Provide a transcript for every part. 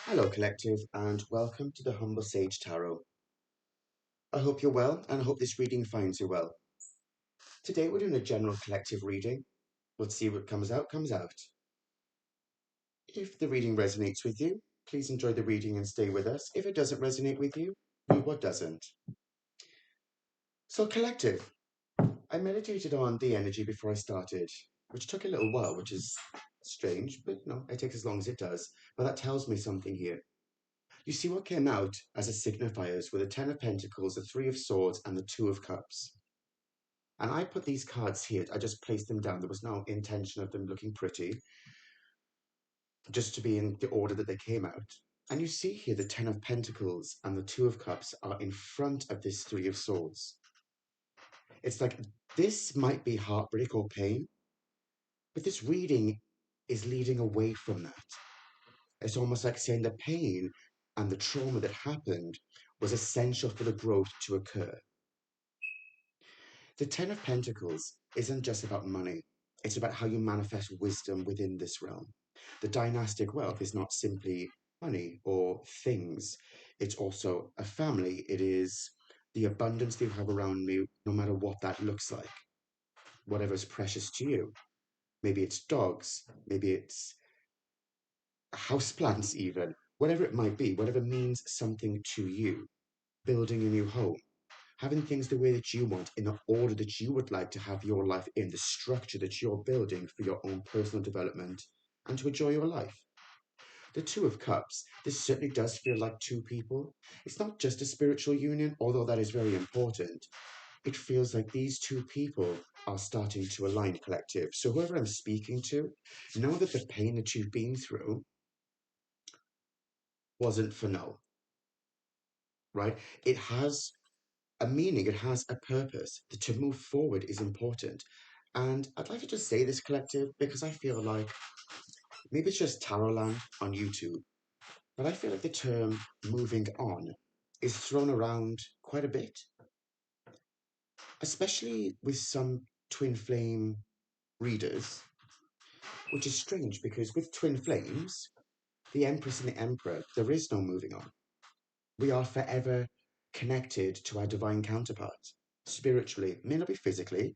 Hello, Collective, and welcome to the Humble Sage Tarot. I hope you're well, and I hope this reading finds you well. Today, we're doing a general collective reading. Let's see what comes out, comes out. If the reading resonates with you, please enjoy the reading and stay with us. If it doesn't resonate with you, what doesn't? So, Collective, I meditated on the energy before I started, which took a little while, which is strange, but no, it takes as long as it does. But that tells me something here. You see what came out as a signifiers were the Ten of Pentacles, the Three of Swords, and the Two of Cups. And I put these cards here, I just placed them down. There was no intention of them looking pretty, just to be in the order that they came out. And you see here the Ten of Pentacles and the Two of Cups are in front of this Three of Swords. It's like this might be heartbreak or pain, but this reading is leading away from that. It's almost like saying the pain and the trauma that happened was essential for the growth to occur. The Ten of Pentacles isn't just about money, it's about how you manifest wisdom within this realm. The dynastic wealth is not simply money or things, it's also a family. It is the abundance that you have around you, no matter what that looks like, whatever's precious to you. Maybe it's dogs, maybe it's houseplants, even, whatever it might be, whatever means something to you. Building a new home, having things the way that you want, in the order that you would like to have your life in, the structure that you're building for your own personal development and to enjoy your life. The Two of Cups, this certainly does feel like two people. It's not just a spiritual union, although that is very important. It feels like these two people are starting to align, Collective. So whoever I'm speaking to, know that the pain that you've been through wasn't for no, right? It has a meaning, it has a purpose. To move forward is important. And I'd like to just say this, Collective, because I feel like maybe it's just Tarotland on YouTube, but I feel like the term moving on is thrown around quite a bit, especially with some twin flame readers, which is strange because with twin flames, the Empress and the Emperor, there is no moving on. We are forever connected to our divine counterparts, spiritually, may not be physically,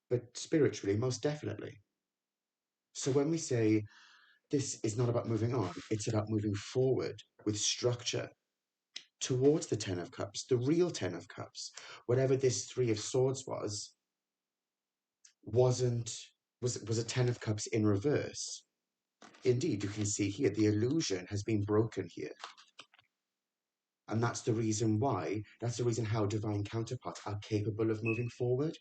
but spiritually, most definitely. So when we say this is not about moving on, it's about moving forward with structure towards the Ten of Cups, the real Ten of Cups. Whatever this Three of Swords was a Ten of Cups in reverse. Indeed, you can see here the illusion has been broken here. And that's the reason why, that's the reason how divine counterparts are capable of moving forward,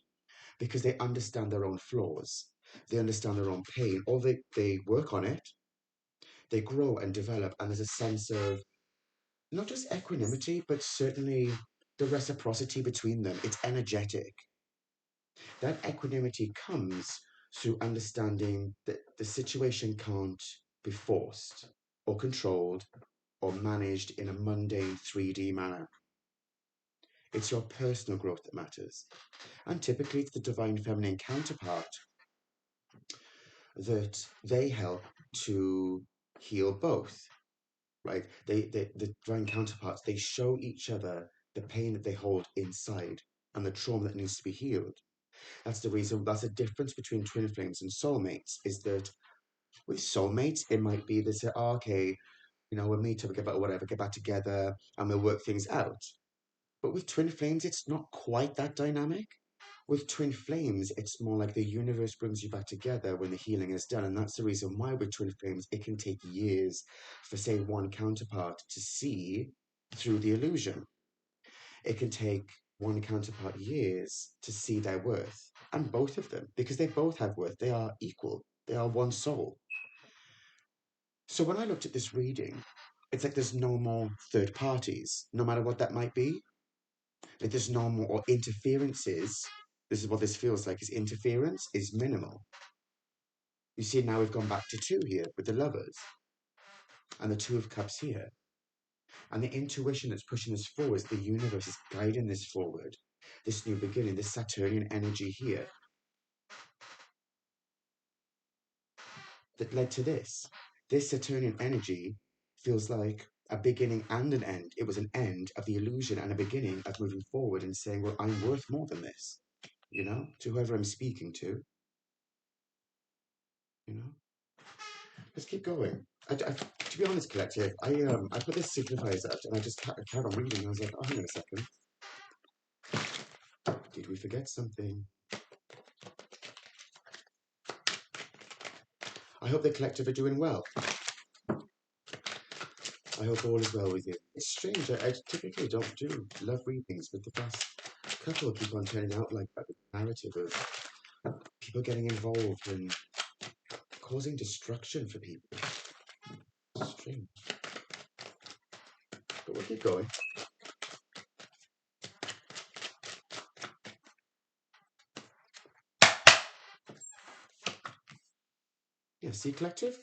because they understand their own flaws, they understand their own pain, or they work on it, they grow and develop, and there's a sense of not just equanimity, but certainly the reciprocity between them. It's energetic. That equanimity comes through understanding that the situation can't be forced or controlled or managed in a mundane 3D manner. It's your personal growth that matters. And typically it's the divine feminine counterpart that they help to heal both, right? The divine counterparts, they show each other the pain that they hold inside and the trauma that needs to be healed. That's the reason, that's the difference between twin flames and soulmates, is that with soulmates, it might be they say, oh, okay, we'll meet up, get back together, and we'll work things out. But with twin flames, it's not quite that dynamic. With twin flames, it's more like the universe brings you back together when the healing is done. And that's the reason why with twin flames, it can take years for, say, one counterpart to see through the illusion. It can take one counterpart years to see their worth. And both of them, because they both have worth, they are equal, they are one soul. So when I looked at this reading, it's like there's no more third parties, no matter what that might be. Like there's no more, or interferences. This is what this feels like, is interference is minimal. You see, now we've gone back to two here with the lovers and the Two of Cups here. And the intuition that's pushing us forward, the universe is guiding this forward. This new beginning, this Saturnian energy here that led to this. This Saturnian energy feels like a beginning and an end. It was an end of the illusion and a beginning of moving forward and saying, well, I'm worth more than this, you know, to whoever I'm speaking to, you know. Let's keep going. To be honest, collective, I put this signifiers out and I just carried on reading. I was like, oh, hang on a second. Did we forget something? I hope the collective are doing well. I hope all is well with you. It's strange. I typically don't do love readings, but the past couple keep on turning out like that. The narrative of people getting involved and causing destruction for people. It's strange. But we'll keep going. Yeah, see, collective?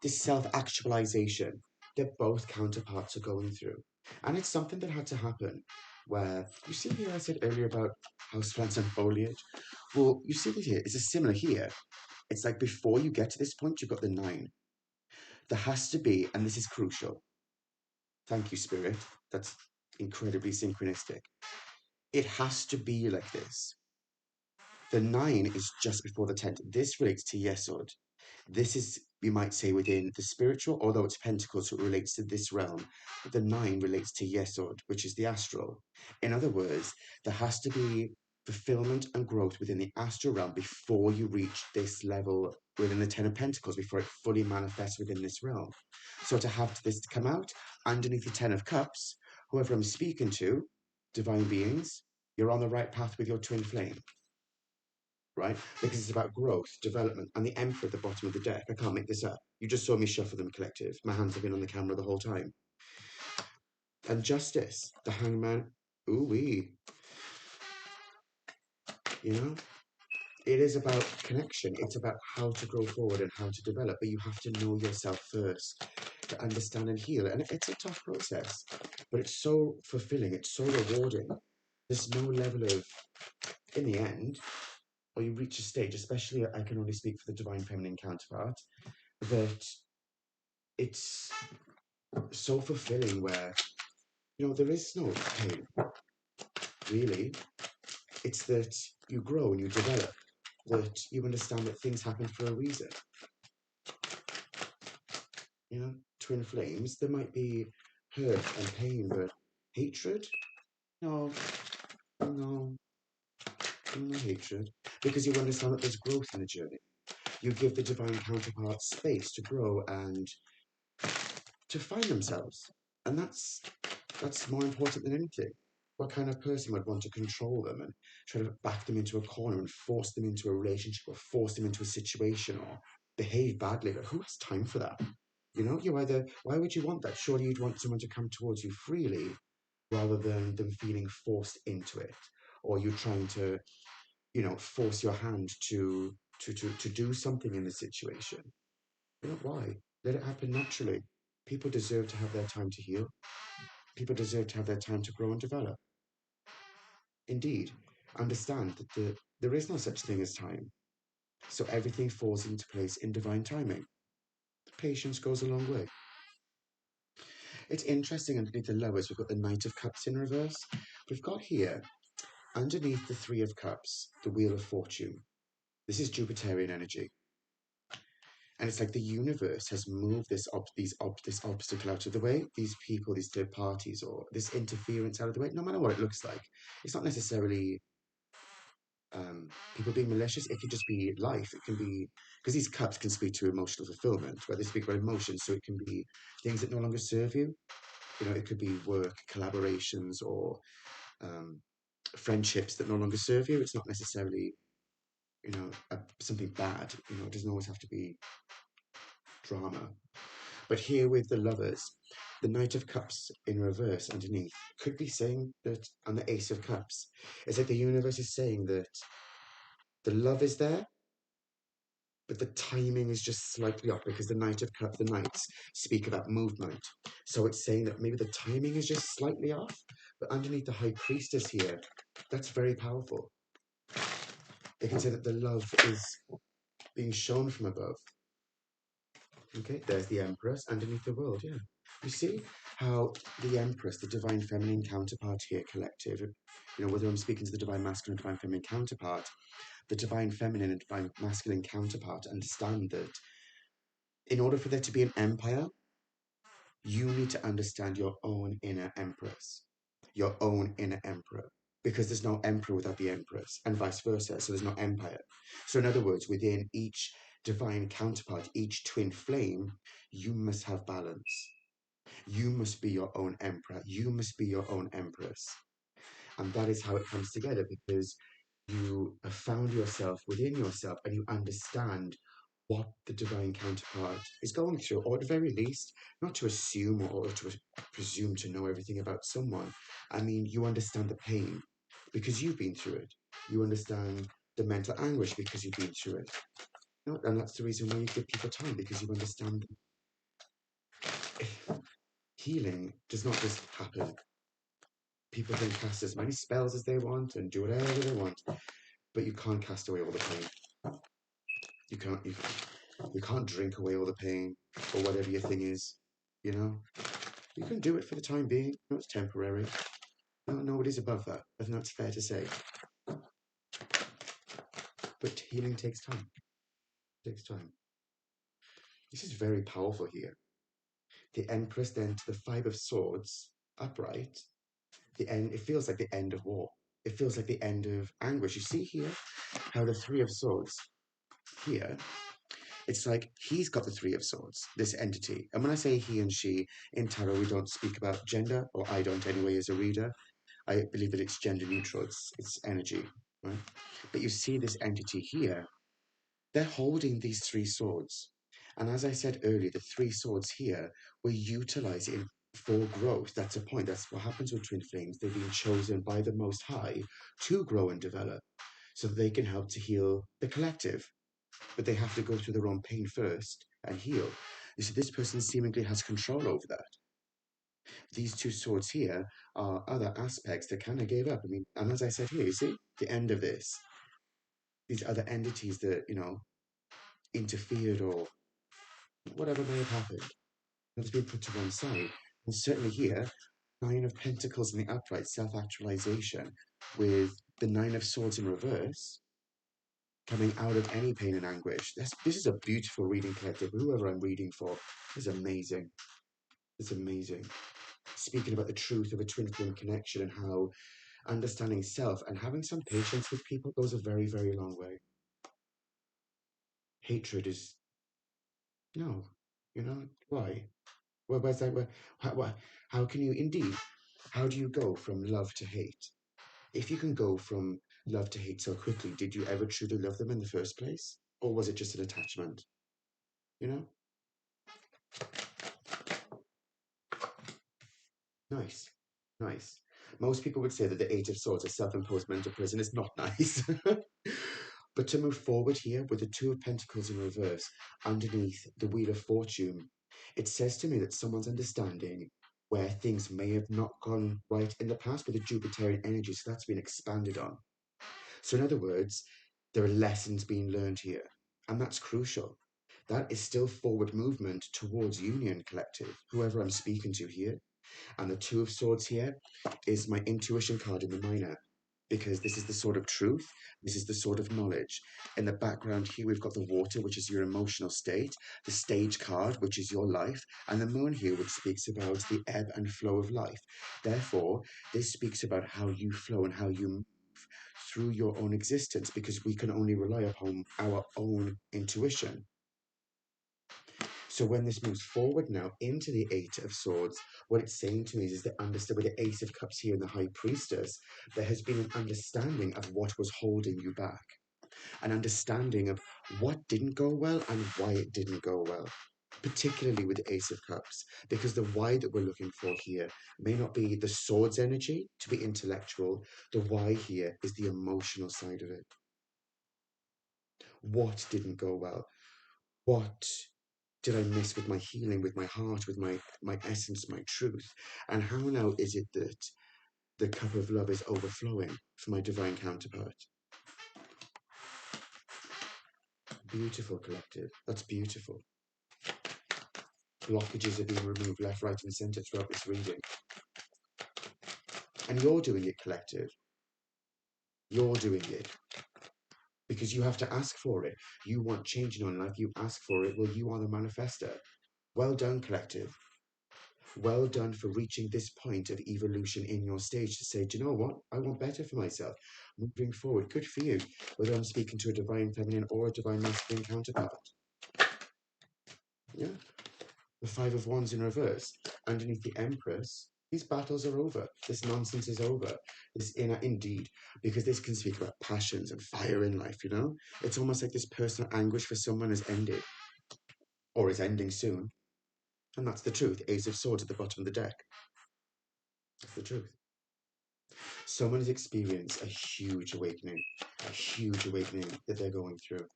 This self-actualization that both counterparts are going through. And it's something that had to happen where, you see here I said earlier about houseplants and foliage? Well, you see it here, it's a similar here. It's like before you get to this point, you've got the 9. There has to be, and this is crucial. Thank you, Spirit. That's incredibly synchronistic. It has to be like this. The 9 is just before the 10th. This relates to Yesod. This is, you might say, within the spiritual, although it's Pentacles, so it relates to this realm. But the 9 relates to Yesod, which is the astral. In other words, there has to be fulfillment and growth within the astral realm before you reach this level within the 10 of Pentacles, before it fully manifests within this realm. So to have this come out underneath the 10 of Cups, whoever I'm speaking to, divine beings, you're on the right path with your twin flame. Right? Because it's about growth, development, and the Emperor at the bottom of the deck. I can't make this up. You just saw me shuffle them, collective. My hands have been on the camera the whole time. And Justice, the Hangman. Ooh-wee. You know? It is about connection. It's about how to grow forward and how to develop. But you have to know yourself first to understand and heal. And it's a tough process. But it's so fulfilling. It's so rewarding. There's no level of, in the end, or you reach a stage, especially I can only speak for the Divine Feminine counterpart, that it's so fulfilling where, you know, there is no pain, really. It's that you grow and you develop, that you understand that things happen for a reason. You know, twin flames, there might be hurt and pain, but hatred? No, no, no hatred. Because you understand that there's growth in the journey. You give the divine counterpart space to grow and to find themselves. And that's more important than anything. What kind of person would want to control them and try to back them into a corner and force them into a relationship or force them into a situation or behave badly? But who has time for that? You know, why would you want that? Surely you'd want someone to come towards you freely rather than them feeling forced into it, or you trying to, you know, force your hand to do something in the situation. You know, why? Let it happen naturally. People deserve to have their time to heal. People deserve to have their time to grow and develop. Indeed, understand that there is no such thing as time. So everything falls into place in divine timing. Patience goes a long way. It's interesting underneath the Lovers, we've got the Knight of Cups in reverse. We've got here, underneath the Three of Cups, the Wheel of Fortune. This is Jupiterian energy. And it's like the universe has moved this obstacle out of the way, these people, these third parties, or this interference out of the way, no matter what it looks like. It's not necessarily people being malicious. It could just be life. It can be, because these cups can speak to emotional fulfillment, where they speak about emotions. So it can be things that no longer serve you. You know, it could be work, collaborations, or friendships that no longer serve you. It's not necessarily, you know, something bad. You know, it doesn't always have to be drama. But here with the Lovers, the Knight of Cups in reverse underneath could be saying that, and the Ace of Cups, it's like the universe is saying that the love is there, but the timing is just slightly off because the Knight of Cups, the Knights speak about movement. So it's saying that maybe the timing is just slightly off, but underneath the High Priestess here, that's very powerful. It can say that the love is being shown from above. Okay, there's the Empress underneath the world, yeah. You see how the Empress, the divine feminine counterpart here, collective, whether I'm speaking to the divine masculine or divine feminine counterpart, the divine feminine and divine masculine counterpart understand that in order for there to be an empire, you need to understand your own inner Empress, your own inner Emperor, because there's no emperor without the Empress, and vice versa, so there's no empire. So, in other words, within each divine counterpart, each twin flame, you must have balance. You must be your own emperor. You must be your own empress. And that is how it comes together because you have found yourself within yourself and you understand what the divine counterpart is going through, or at the very least, not to assume or to presume to know everything about someone. I mean, you understand the pain because you've been through it. You understand the mental anguish because you've been through it. And that's the reason why you give people time because you understand healing does not just happen. People can cast as many spells as they want and do whatever they want, but you can't cast away all the pain. You can't drink away all the pain or whatever your thing is. You know, you can do it for the time being. No, it's temporary. No, nobody's above that. I think that's fair to say. But healing takes time. It takes time. This is very powerful here. The Empress then to the Five of Swords upright. The end. It feels like the end of war. It feels like the end of anguish. You see here how the Three of Swords here, it's like he's got the Three of Swords, this entity. And when I say he and she, in tarot, we don't speak about gender, or I don't anyway as a reader. I believe that it's gender neutral, it's energy, right? But you see this entity here, they're holding these three swords. And as I said earlier, the three swords here were utilizing for growth. That's a point. That's what happens with twin flames. They've been chosen by the Most High to grow and develop so that they can help to heal the collective. But they have to go through their own pain first and heal. You see, this person seemingly has control over that. These two swords here are other aspects that kind of gave up. I mean, and as I said here, you see, the end of this, these other entities that, interfered or whatever may have happened, that's been put to one side. And certainly here, Nine of Pentacles in the upright, self-actualization, with the Nine of Swords in reverse, coming out of any pain and anguish. This is a beautiful reading collective. Whoever I'm reading for is amazing. It's amazing. Speaking about the truth of a twin flame connection and how understanding self and having some patience with people goes a very, very long way. Hatred is no, why? Where's that? How can you indeed? How do you go from love to hate? If you can go from love to hate so quickly, did you ever truly love them in the first place, or was it just an attachment? You know, nice, nice. Most people would say that the Eight of Swords is self-imposed mental prison. It's not nice. But to move forward here with the Two of Pentacles in reverse underneath the Wheel of Fortune, it says to me that someone's understanding where things may have not gone right in the past with the Jupiterian energy, so that's been expanded on. So, in other words, there are lessons being learned here, and that's crucial. That is still forward movement towards union collective, whoever I'm speaking to here. And the Two of Swords here is my intuition card in the minor, because this is the sword of truth, this is the sword of knowledge. In the background here, we've got the water, which is your emotional state, the stage card, which is your life, and the moon here, which speaks about the ebb and flow of life. Therefore, this speaks about how you flow and how you move through your own existence, because we can only rely upon our own intuition. So when this moves forward now into the Eight of Swords, what it's saying to me is that understand with the Ace of Cups here and the High Priestess, there has been an understanding of what was holding you back, an understanding of what didn't go well and why it didn't go well, particularly with the Ace of Cups, because the why that we're looking for here may not be the swords energy to be intellectual. The why here is the emotional side of it. What didn't go well? What did I miss with my healing, with my heart, with my essence, my truth? And how now is it that the cup of love is overflowing for my divine counterpart? Beautiful collective. That's beautiful. Blockages are being removed left, right, and centre throughout this reading. And you're doing it, collective. You're doing it. Because you have to ask for it. You want change in your life, you ask for it. Well, you are the manifester. Well done, collective. Well done for reaching this point of evolution in your stage to say, do you know what? I want better for myself. Moving forward, good for you. Whether I'm speaking to a divine feminine or a divine masculine counterpart. Yeah. The Five of Wands in reverse. Underneath the Empress, these battles are over. This nonsense is over. This inner, indeed, because this can speak about passions and fire in life, you know? It's almost like this personal anguish for someone has ended or is ending soon. And that's the truth. Ace of Swords at the bottom of the deck. That's the truth. Someone has experienced a huge awakening that they're going through.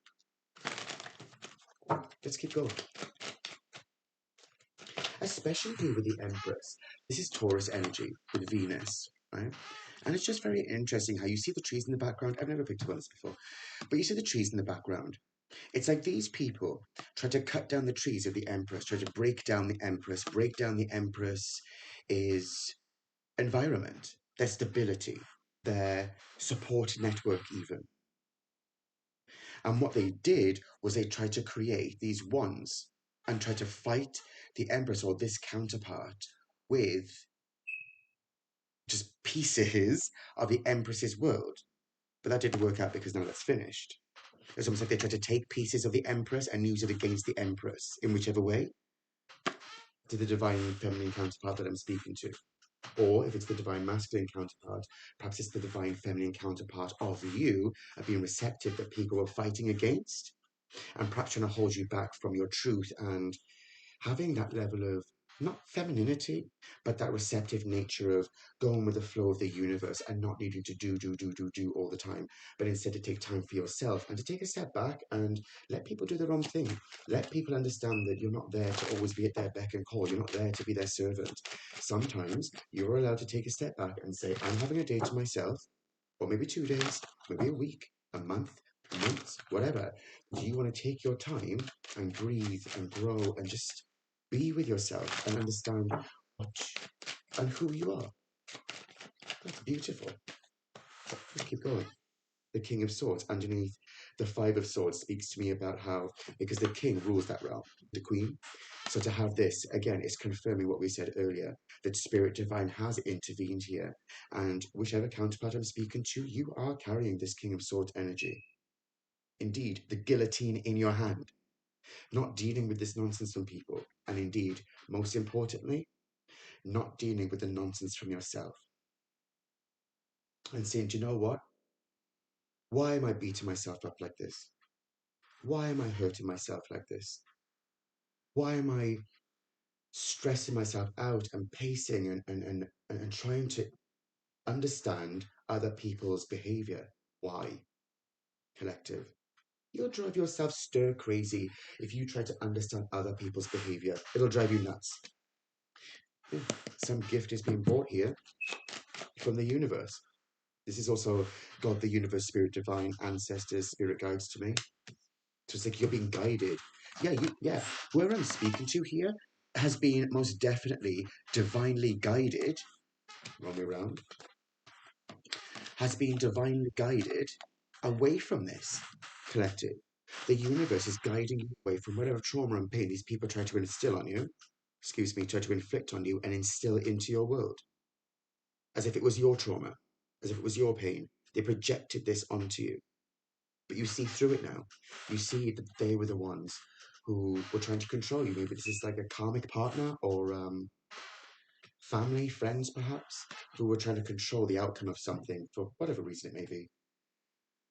Let's keep going. Especially here with the Empress. This is Taurus energy with Venus, right? And it's just very interesting how you see the trees in the background. I've never picked up on this before, but you see the trees in the background. It's like these people try to cut down the trees of the Empress, try to break down the Empress, break down the Empress is environment, their stability, their support network even. And what they did was they tried to create these wands and try to fight the Empress or this counterpart with just pieces of the Empress's world. But that didn't work out because now that's finished. It's almost like they tried to take pieces of the Empress and use it against the Empress in whichever way to the divine feminine counterpart that I'm speaking to. Or if it's the divine masculine counterpart, perhaps it's the divine feminine counterpart of you of being receptive that people are fighting against and perhaps trying to hold you back from your truth and having that level of not femininity, but that receptive nature of going with the flow of the universe and not needing to do all the time, but instead to take time for yourself and to take a step back and let people do their own thing. Let people understand that you're not there to always be at their beck and call. You're not there to be their servant. Sometimes you're allowed to take a step back and say, I'm having a day to myself, or maybe 2 days, maybe a week, a month, months, whatever. Do you want to take your time and breathe and grow and just be with yourself and understand what and who you are? That's beautiful. Let's keep going. The King of Swords underneath the Five of Swords speaks to me about how, because the king rules that realm, the queen. So to have this, again, is confirming what we said earlier, that Spirit Divine has intervened here. And whichever counterpart I'm speaking to, you are carrying this King of Swords energy. Indeed, the guillotine in your hand. Not dealing with this nonsense from people. And indeed, most importantly, not dealing with the nonsense from yourself. And saying, do you know what? Why am I beating myself up like this? Why am I hurting myself like this? Why am I stressing myself out and pacing and trying to understand other people's behavior? Why? Collective. You'll drive yourself stir crazy if you try to understand other people's behavior. It'll drive you nuts. Yeah. Some gift is being brought here from the universe. This is also God, the universe, spirit, divine, ancestors, spirit guides to me. So it's like you're being guided. Yeah. Whoever I'm speaking to here has been most definitely divinely guided. Wrong way around. Has been divinely guided away from this collective. The universe is guiding you away from whatever trauma and pain these people try to instill on you. Try to inflict on you and instill into your world. As if it was your trauma, as if it was your pain. They projected this onto you. But you see through it now. You see that they were the ones who were trying to control you. Maybe this is like a karmic partner or family, friends perhaps, who were trying to control the outcome of something for whatever reason it may be.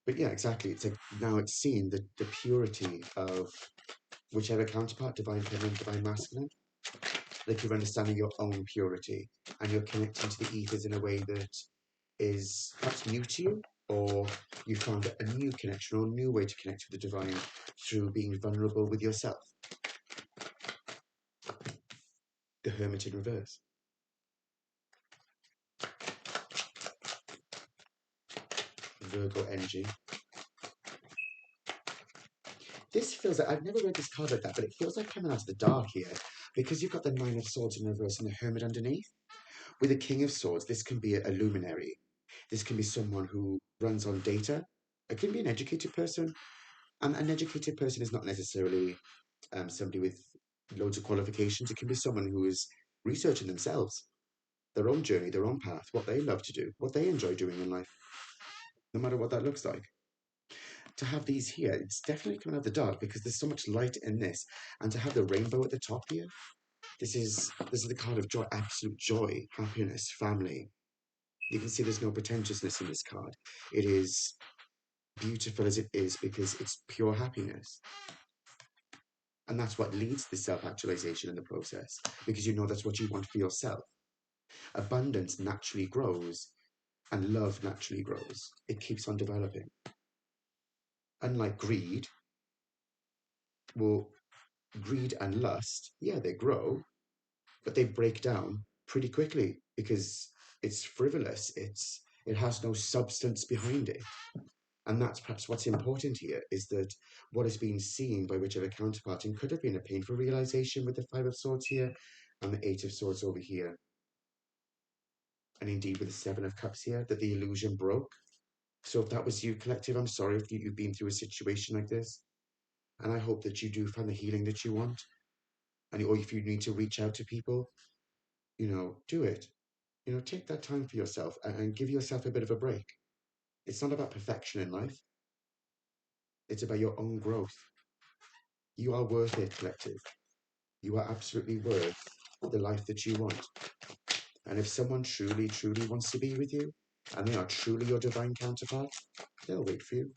But yeah, exactly. It's like now it's seen the purity of whichever counterpart, divine feminine, divine masculine, like you're understanding your own purity and you're connecting to the ethers in a way that is perhaps new to you, or you found a new connection or a new way to connect with the divine through being vulnerable with yourself. The Hermit in reverse. Virgo energy. This feels like, I've never read this card like that, but it feels like coming out of the dark here. because you've got the Nine of Swords in reverse and the Hermit underneath. With the King of Swords, this can be a luminary. This can be someone who runs on data. It can be an educated person. And an educated person is not necessarily somebody with loads of qualifications. It can be someone who is researching themselves, their own journey, their own path, what they love to do, what they enjoy doing in life, no matter what that looks like. To have these here, it's definitely coming out of the dark because there's so much light in this. And to have the rainbow at the top here, this is the card of joy, absolute joy, happiness, family. You can see there's no pretentiousness in this card. It is beautiful as it is because it's pure happiness. And that's what leads to self-actualization in the process, because you know that's what you want for yourself. Abundance naturally grows and love naturally grows. It keeps on developing. Unlike greed, well, greed and lust, yeah, they grow, but they break down pretty quickly because it's frivolous. It has no substance behind it. And that's perhaps what's important here, is that what is being seen by whichever counterpart, and could have been a painful realization with the Five of Swords here and the Eight of Swords over here. And indeed with the Seven of Cups here, that the illusion broke. So if that was you, collective, I'm sorry if you've been through a situation like this. And I hope that you do find the healing that you want. And or if you need to reach out to people, do it. Take that time for yourself and give yourself a bit of a break. It's not about perfection in life. It's about your own growth. You are worth it, collective. You are absolutely worth the life that you want. And if someone truly, truly wants to be with you, and they are truly your divine counterpart, they'll wait for you.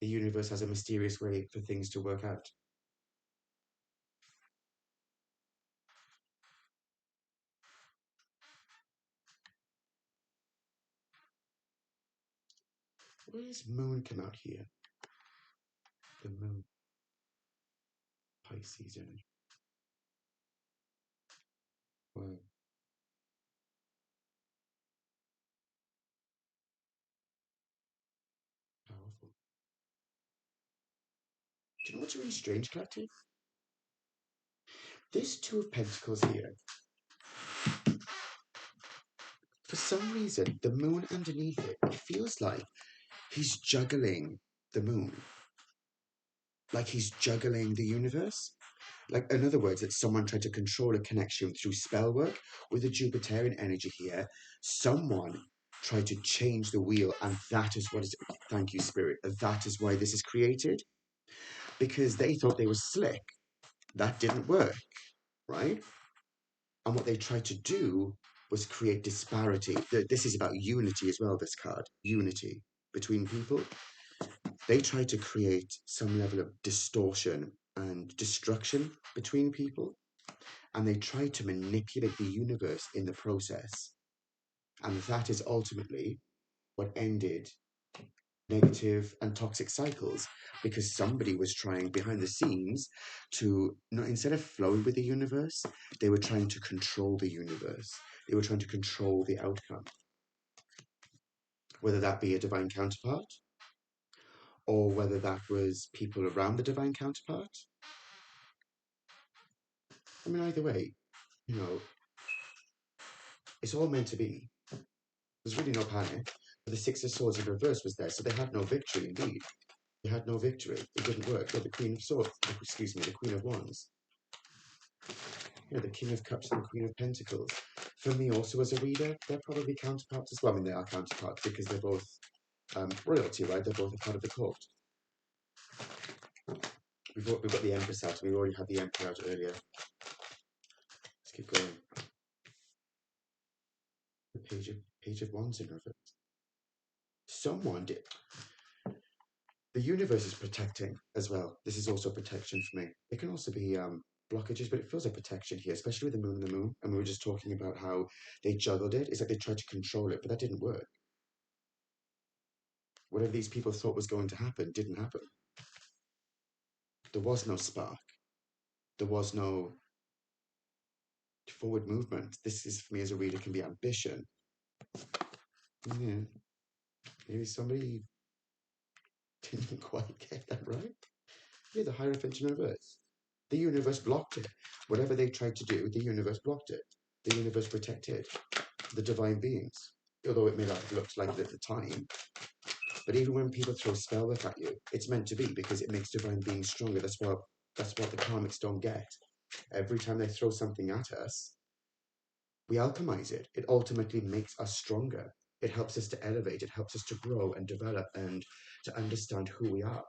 The universe has a mysterious way for things to work out. Where's Moon come out here? The Moon. Pisces energy. Wow. Powerful. Do you know what's really strange, collective? This Two of Pentacles here, for some reason, the Moon underneath it, it feels like he's juggling the Moon. Like he's juggling the universe. Like, in other words, that someone tried to control a connection through spell work. With the Jupiterian energy here, someone tried to change the wheel, and that is what is, thank you, Spirit, that is why this is created. Because they thought they were slick. That didn't work, right? And what they tried to do was create disparity. This is about unity as well, this card. Unity between people. They tried to create some level of distortion and destruction between people. And they tried to manipulate the universe in the process. And that is ultimately what ended negative and toxic cycles, because somebody was trying behind the scenes to, instead of flowing with the universe, they were trying to control the universe. They were trying to control the outcome, whether that be a divine counterpart or whether that was people around the divine counterpart. I mean, either way, it's all meant to be. There's really no panic. But the Six of Swords in reverse was there, so they had no victory indeed. They had no victory. It didn't work. The Queen of Swords, the Queen of Wands. The King of Cups and the Queen of Pentacles. For me, also as a reader, they're probably counterparts as well. I mean, they are counterparts because they're both royalty, right? They're both a part of the court. We've got the Empress out. We already had the Emperor out earlier. Let's keep going. The Page of Wands in reverse. Someone did. The universe is protecting as well. This is also protection for me. It can also be blockages, but it feels like protection here, especially with the Moon and the Moon. And we were just talking about how they juggled it. It's like they tried to control it, but that didn't work. Whatever these people thought was going to happen didn't happen. There was no spark. There was no forward movement. This is, for me as a reader, can be ambition. Yeah, maybe somebody didn't quite get that right. Yeah, the Hierophant in reverse. The universe blocked it. Whatever they tried to do, the universe blocked it. The universe protected the divine beings. Although it may not have looked like it at the time, but even when people throw spell work at you, it's meant to be because it makes divine beings stronger. That's what the karmics don't get. Every time they throw something at us, we alchemize it. It ultimately makes us stronger. It helps us to elevate. It helps us to grow and develop and to understand who we are.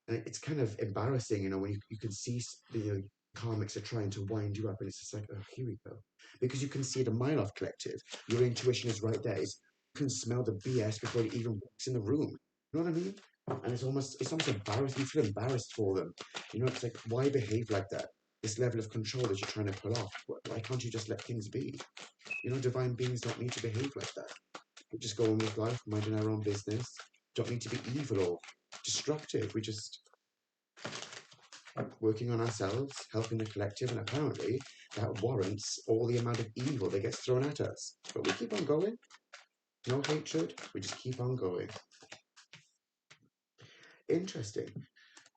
And it's kind of embarrassing, when you can see the comics are trying to wind you up, and it's just like, oh, here we go. Because you can see it a mile off, collective. Your intuition is right there. You can smell the BS before it even walks in the room. You know what I mean? And it's almost embarrassing. You feel embarrassed for them. It's like, why behave like that? This level of control that you're trying to pull off. Why can't you just let things be? Divine beings don't need to behave like that. We just go on with life, minding our own business. Don't need to be evil or destructive. We just working on ourselves, helping the collective, and apparently that warrants all the amount of evil that gets thrown at us. But we keep on going. No hatred. We just keep on going. Interesting.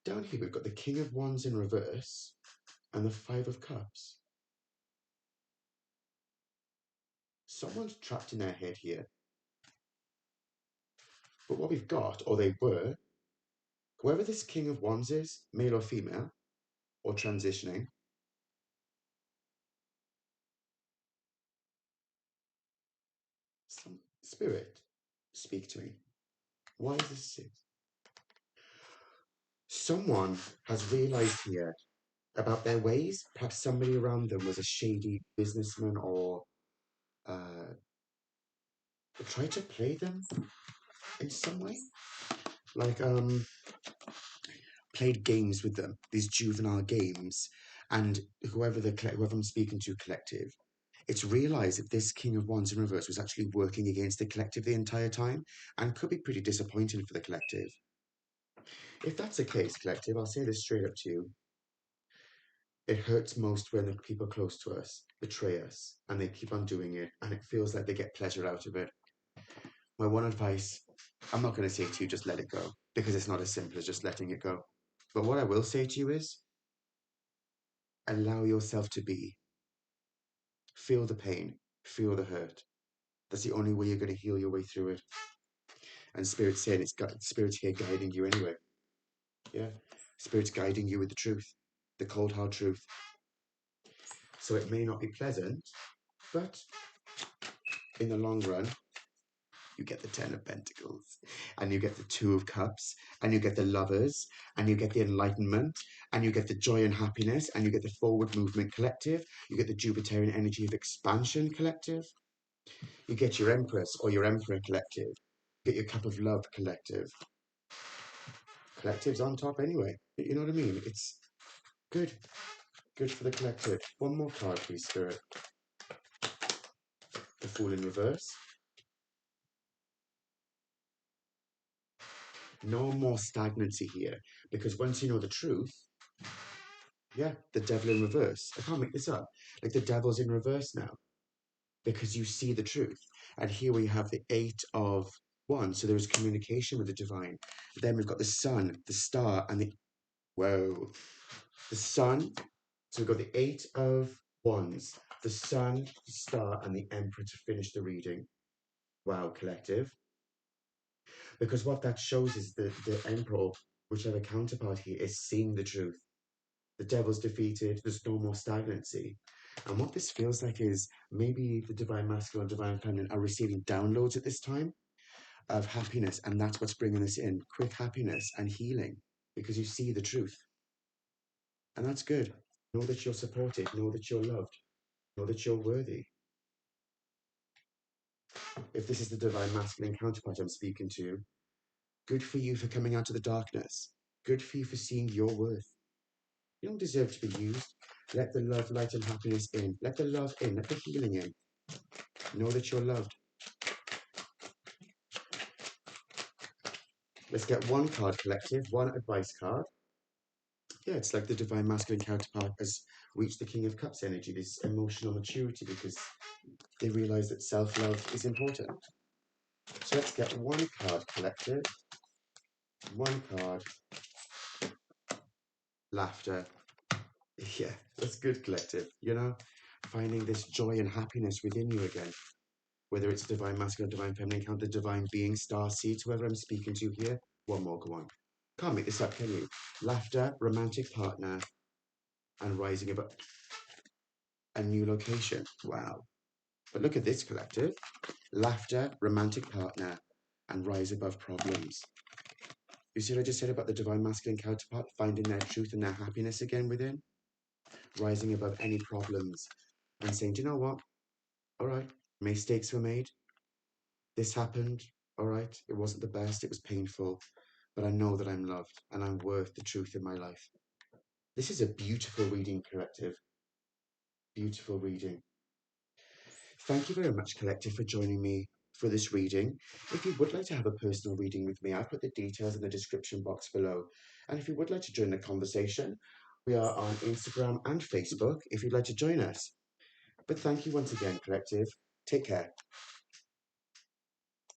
Down here we've got the King of Wands in reverse and the Five of Cups. Someone's trapped in their head here. But what we've got, or they were, whoever this King of Wands is, male or female, or transitioning, some spirit, speak to me. Why is this 6? Someone has realized here about their ways. Perhaps somebody around them was a shady businessman or uh, tried to play them in some way. Like, played games with them, these juvenile games. And whoever I'm speaking to, collective, it's realized that this King of Wands in reverse was actually working against the collective the entire time and could be pretty disappointing for the collective. If that's the case, collective, I'll say this straight up to you. It hurts most when the people close to us betray us and they keep on doing it and it feels like they get pleasure out of it. My one advice, I'm not going to say to you, just let it go, because it's not as simple as just letting it go. But what I will say to you is allow yourself to be. Feel the pain, feel the hurt. That's the only way you're going to heal your way through it. And Spirit's saying Spirit's here guiding you anyway. Yeah. Spirit's guiding you with the truth, the cold hard truth. So it may not be pleasant, but in the long run, you get the Ten of Pentacles, and you get the Two of Cups, and you get the Lovers, and you get the Enlightenment, and you get the Joy and Happiness, and you get the Forward Movement Collective, you get the Jupiterian energy of expansion collective, you get your Empress or your Emperor collective, you get your Cup of Love collective. Collective's on top anyway. You know what I mean? It's good. Good for the collective. One more card, please, Spirit. The Fool in reverse. No more stagnancy here, because once you know the truth, yeah, the devil in reverse. I can't make this up. Like the devil's in reverse now because you see the truth. And here we have the 8 of Wands. So there is communication with the divine. Then we've got the sun, the star, and the sun. So we've got the 8 of Wands, the sun, the star, and the emperor to finish the reading. Wow, collective. Because what that shows is that the emperor, whichever counterpart here, is seeing the truth. The devil's defeated, there's no more stagnancy. And what this feels like is maybe the divine masculine and divine feminine are receiving downloads at this time of happiness, and that's what's bringing this in quick happiness and healing because you see the truth. And that's good. Know that you're supported, know that you're loved, know that you're worthy. If this is the divine masculine counterpart I'm speaking to, good for you for coming out of the darkness. Good for you for seeing your worth. You don't deserve to be used. Let the love, light, and happiness in. Let the love in. Let the healing in. Know that you're loved. Let's get one card, collective, one advice card. Yeah, it's like the divine masculine counterpart has reached the King of Cups energy, this emotional maturity, because they realize that self-love is important. So let's get one card, collective. One card. Laughter. Yeah, that's good, collective. You know, finding this joy and happiness within you again. Whether it's divine masculine, divine feminine, count the divine being, star seeds, whoever I'm speaking to here. One more, go on. Can't make this up, can you? Laughter, romantic partner, and rising above a new location. Wow. But look at this, collective. Laughter, romantic partner, and rise above problems. You see what I just said about the divine masculine counterpart finding their truth and their happiness again within? Rising above any problems and saying, do you know what? All right, mistakes were made. This happened. All right, it wasn't the best. It was painful. But I know that I'm loved and I'm worth the truth in my life. This is a beautiful reading, collective. Beautiful reading. Thank you very much, collective, for joining me for this reading. If you would like to have a personal reading with me, I've put the details in the description box below. And if you would like to join the conversation, we are on Instagram and Facebook if you'd like to join us. But thank you once again, collective. Take care.